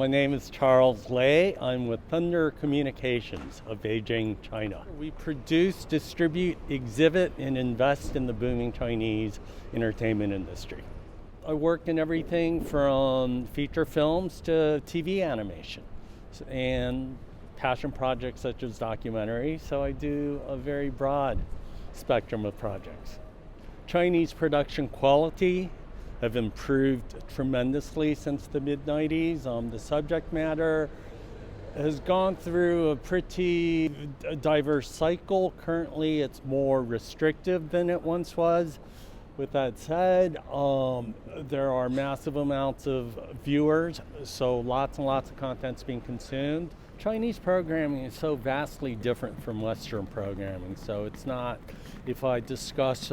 My name is Charles Lei. I'm with Thunder Communications of Beijing, China. We produce, distribute, exhibit, and invest in the booming Chinese entertainment industry. I work in everything from feature films to TV animation and passion projects such as documentaries, so I do a very broad spectrum of projects. Chinese production quality have improved tremendously since the mid-90s. The subject matter has gone through a pretty diverse cycle. Currently, it's more restrictive than it once was. With that said, there are massive amounts of viewers, so lots and lots of content's being consumed. Chinese programming is so vastly different from Western programming, so it's not, if I discuss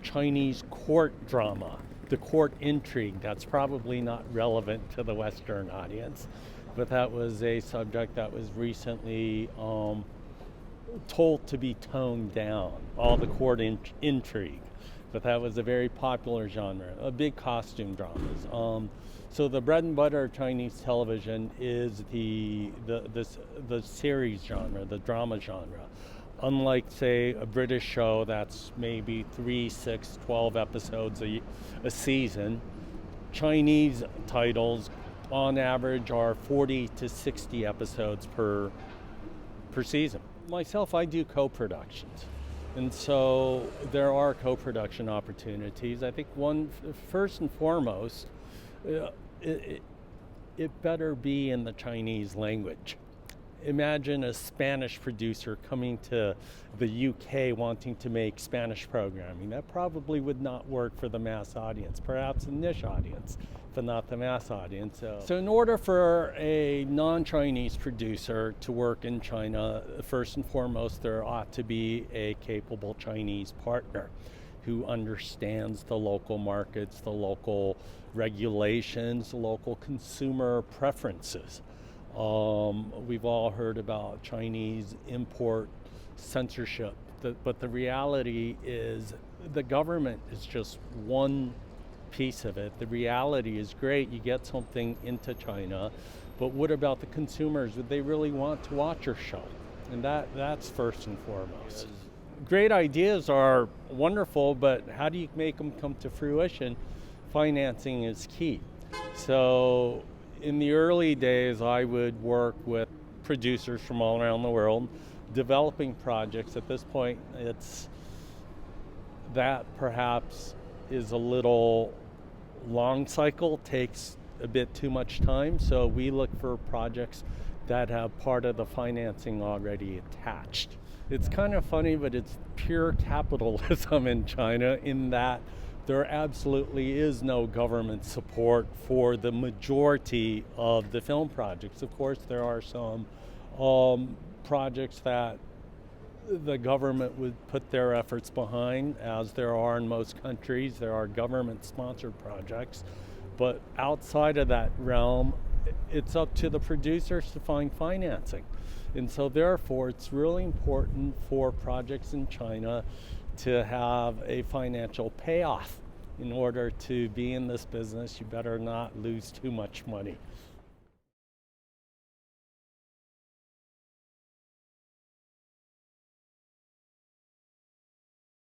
Chinese court drama, the court intrigue, that's probably not relevant to the Western audience, but that was a subject that was recently told to be toned down, all the court intrigue. But that was a very popular genre, a big costume dramas. So the bread and butter of Chinese television is the series genre, the drama genre. Unlike, say, a British show that's maybe 3, 6, 12 episodes a season, Chinese titles on average are 40 to 60 episodes per season. Myself, I do co-productions. And so there are co-production opportunities. I think first and foremost, it better be in the Chinese language. Imagine a Spanish producer coming to the UK wanting to make Spanish programming. That probably would not work for the mass audience, perhaps a niche audience, but not the mass audience. So in order for a non-Chinese producer to work in China, first and foremost, there ought to be a capable Chinese partner who understands the local markets, the local regulations, the local consumer preferences. We've all heard about Chinese import censorship, but the reality is the government is just one piece of it. The reality is great, you get something into China, but what about the consumers? Would they really want to watch your show? And that's first and foremost. Great ideas are wonderful, but how do you make them come to fruition? Financing is key. So in the early days, I would work with producers from all around the world, developing projects. At this point, that perhaps is a little long cycle, takes a bit too much time. So we look for projects that have part of the financing already attached. It's kind of funny, but it's pure capitalism in China in that there absolutely is no government support for the majority of the film projects. Of course, there are some projects that the government would put their efforts behind, as there are in most countries. There are government-sponsored projects. But outside of that realm, it's up to the producers to find financing. And so therefore, it's really important for projects in China to have a financial payoff. In order to be in this business, you better not lose too much money.